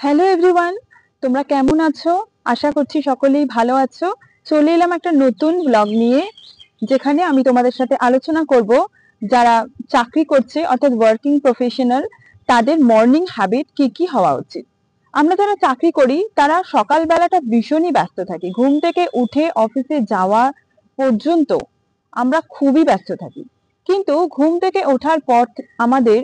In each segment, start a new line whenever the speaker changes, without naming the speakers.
Hello everyone, তোমরা কেমন আছো? আশা করছি সকলেই ভালো আছো। চলে এলাম একটা নতুন ব্লগ নিয়ে, যেখানে আমি তোমাদের সাথে আলোচনা করব যারা চাকরি করছে অর্থাৎ ওয়ার্কিং প্রফেশনাল, তাদের মর্নিং হ্যাবিট কি কি হওয়া উচিত। আমরা যারা চাকরি করি তারা সকালবেলাটা ভীষণই ব্যস্ত থাকি, ঘুম থেকে উঠে অফিসে যাওয়া পর্যন্ত আমরা খুবই ব্যস্ত থাকি। কিন্তু ঘুম থেকে ওঠার পর আমাদের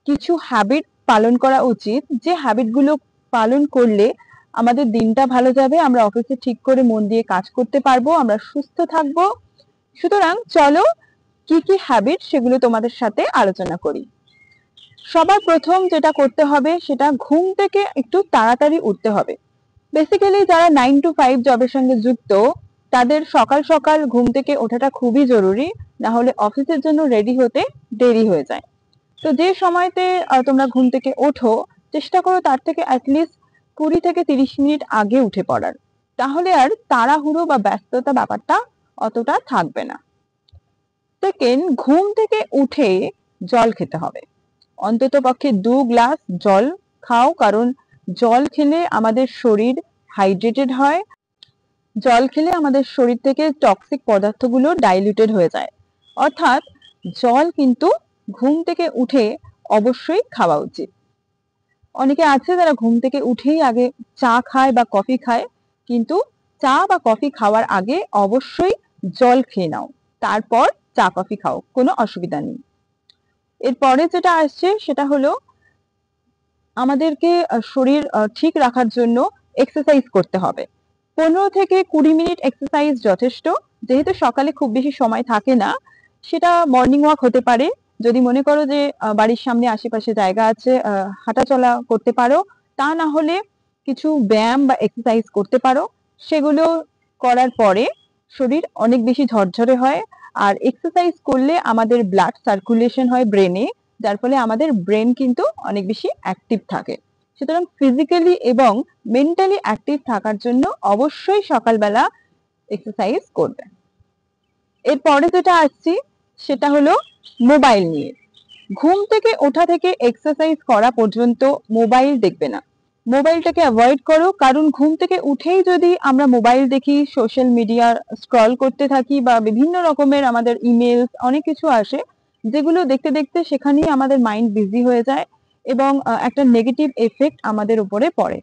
কিছু হ্যাবিট পালন করা উচিত, যে হ্যাবিটগুলো পালন করলে আমাদের দিনটা ভালো যাবে, আমরা অফিসে ঠিক করে মন দিয়ে কাজ করতে পারবো, আমরা সুস্থ থাকবো। সুতরাং চলো কি কি হ্যাবিট সেগুলো তোমাদের সাথে আলোচনা করি। সবার প্রথম যেটা করতে হবে সেটা ঘুম থেকে একটু তাড়াতাড়ি উঠতে হবে। বেসিক্যালি যারা 9 to 5 জবের সঙ্গে যুক্ত, তাদের সকাল সকাল ঘুম থেকে ওঠাটা খুবই জরুরি, না হলে অফিসের জন্য রেডি হতে দেরি হয়ে যায়। তো যে সময়তে তোমরা ঘুম থেকে ওঠো, চেষ্টা করো তার থেকে অ্যাটলিস্ট 20 থেকে 30 মিনিট আগে উঠে পড়ার, তাহলে আর তাড়াহুড়ো বা ব্যস্ততা ব্যাপারটা অতটা থাকবে না। সেকেন্ড, ঘুম থেকে উঠে জল খেতে হবে। অন্তত পক্ষে 2 গ্লাস জল খাও, কারণ জল খেলে আমাদের শরীর হাইড্রেটেড হয়। জল খেলে আমাদের শরীর থেকে টক্সিক পদার্থগুলো ডাইলিউটেড হয়ে যায়। অর্থাৎ জল কিন্তু ঘুম থেকে উঠে অবশ্যই খাওয়া উচিত। অনেকে আছে যারা ঘুম থেকে উঠেই আগে চা খায় বা কফি খায়, কিন্তু চা বা কফি খাওয়ার আগে অবশ্যই জল খেয়ে নাও, তারপর চা কফি খাও, কোনো অসুবিধা নেই। এরপরে যেটা আসছে সেটা হলো আমাদেরকে শরীর ঠিক রাখার জন্য এক্সারসাইজ করতে হবে। 15 থেকে 20 মিনিট এক্সারসাইজ যথেষ্ট। যেহেতু সকালে খুব বেশি সময় থাকে না, সেটা মর্নিং ওয়াক হতে পারে। যদি মনে করো যে বাড়ির সামনে আশেপাশে জায়গা আছে, হাঁটাচলা করতে পারো। তা না হলে কিছু ব্যায়াম বা এক্সারসাইজ করতে পারো। সেগুলো করার পরে শরীর অনেক বেশি ঝরঝরে হয়। আর এক্সারসাইজ করলে আমাদের ব্লাড সার্কুলেশন হয় ব্রেনে, যার ফলে আমাদের ব্রেন কিন্তু অনেক বেশি অ্যাক্টিভ থাকে। সুতরাং ফিজিক্যালি এবং মেন্টালি অ্যাক্টিভ থাকার জন্য অবশ্যই সকালবেলা এক্সারসাইজ করবে। এরপরে যেটা আসছি সেটা হলো মোবাইল নিয়ে। ঘুম থেকে ওঠা থেকে এক্সারসাইজ করা পর্যন্ত মোবাইল দেখবে না, মোবাইলটাকে অ্যাভয়েড করো। কারণ ঘুম থেকে উঠেই যদি আমরা মোবাইল দেখি, সোশ্যাল মিডিয়া স্ক্রল করতে থাকি, বা বিভিন্ন রকমের আমাদের ইমেলস অনেক কিছু আসে, যেগুলো দেখতে দেখতে সেখানেই আমাদের মাইন্ড বিজি হয়ে যায় এবং একটা নেগেটিভ এফেক্ট আমাদের উপরে পড়ে।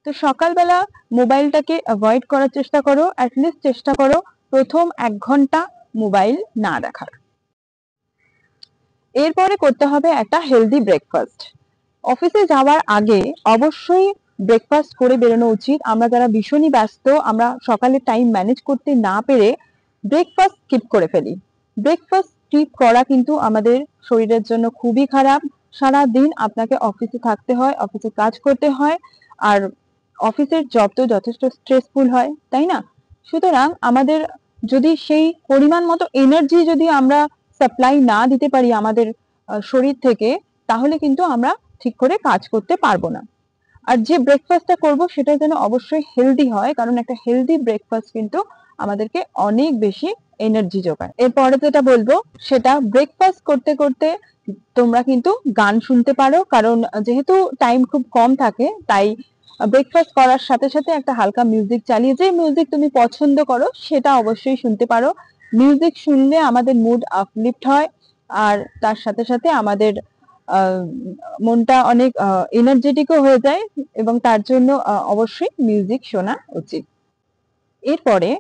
তো সকালবেলা মোবাইলটাকে অ্যাভয়েড করার চেষ্টা করো, অ্যাটলিস্ট চেষ্টা করো প্রথম 1 ঘন্টা মোবাইল না দেখার। এরপরে করতে হবে একটা হেলদি ব্রেকফাস্ট। অফিসে যাওয়ার আগে অবশ্যই ব্রেকফাস্ট করে বেরোনো উচিত। আমরা যারা ভীষণই ব্যস্ত, আমরা সকালে টাইম ম্যানেজ করতে না পেরে ব্রেকফাস্ট স্কিপ করে ফেলি। ব্রেকফাস্ট স্কিপ করা কিন্তু আমাদের শরীরের জন্য খুবই খারাপ। সারা দিন আপনাকে অফিসে থাকতে হয়, অফিসে কাজ করতে হয়, আর অফিসের জব তো যথেষ্ট স্ট্রেসফুল হয়, তাই না? সুতরাং আমাদের যদি সেই পরিমাণ মতো এনার্জি যদি আমরা সাপ্লাই না দিতে পারি আমাদের শরীর থেকে, তাহলে কিন্তু আমরা ঠিক করে কাজ করতে পারবো না। আর যে ব্রেকফাস্টটা করব সেটা যেন অবশ্যই হেলদি হয়, কারণ একটা হেলদি ব্রেকফাস্ট কিন্তু আমাদেরকে অনেক বেশি এনার্জি যোগায়। এরপরে যেটা বলবো সেটা, ব্রেকফাস্ট করতে করতে তোমরা কিন্তু গান শুনতে পারো, কারণ যেহেতু টাইম খুব কম থাকে, তাই ব্রেকফাস্ট করার সাথে সাথে একটা হালকা মিউজিক চালিয়ে, যে মিউজিক তুমি পছন্দ করো সেটা অবশ্যই শুনতে পারো। মিউজিক শুনলে আমাদের মুড আপলিফট হয়, আর তার সাথে সাথে আমাদের মনটা অনেক এনার্জেটিকও হয়ে যায়, এবং তার জন্য অবশ্যই মিউজিক শোনা উচিত। এরপরে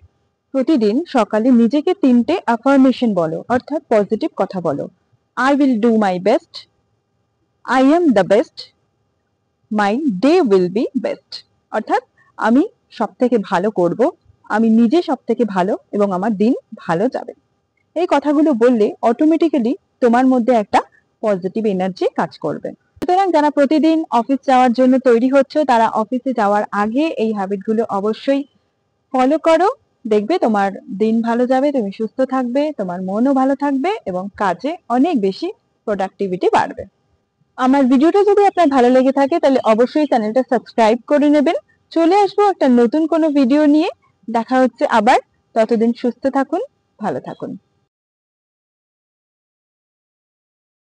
প্রতিদিন সকালে নিজেকে 3টে অ্যাফার্মেশন বলো, অর্থাৎ পজিটিভ কথা বলো। I will do my best, I am the best, my day will be best. অর্থাৎ আমি সব থেকে ভালো করব, আমি নিজে সব থেকে ভালো, এবং আমার দিন ভালো যাবে। এই কথাগুলো বললে অটোমেটিক্যালি তোমার মধ্যে একটা পজিটিভ এনার্জি কাজ করবে। সুতরাং যারা প্রতিদিন অফিস যাওয়ার জন্য তৈরি হচ্ছে, তারা অফিসে যাওয়ার আগে এই হ্যাবিটগুলো অবশ্যই ফলো করো। দেখবে তোমার দিন ভালো যাবে, তুমি সুস্থ থাকবে, তোমার মনও ভালো থাকবে, এবং কাজে অনেক বেশি প্রোডাক্টিভিটি বাড়বে। আমার ভিডিওটা যদি আপনার ভালো লেগে থাকে তাহলে অবশ্যই চ্যানেলটা সাবস্ক্রাইব করে নেবেন। চলে আসবো একটা নতুন কোনো ভিডিও নিয়ে। দেখা হচ্ছে আবার। ততদিন সুস্থ থাকুন, ভালো থাকুন।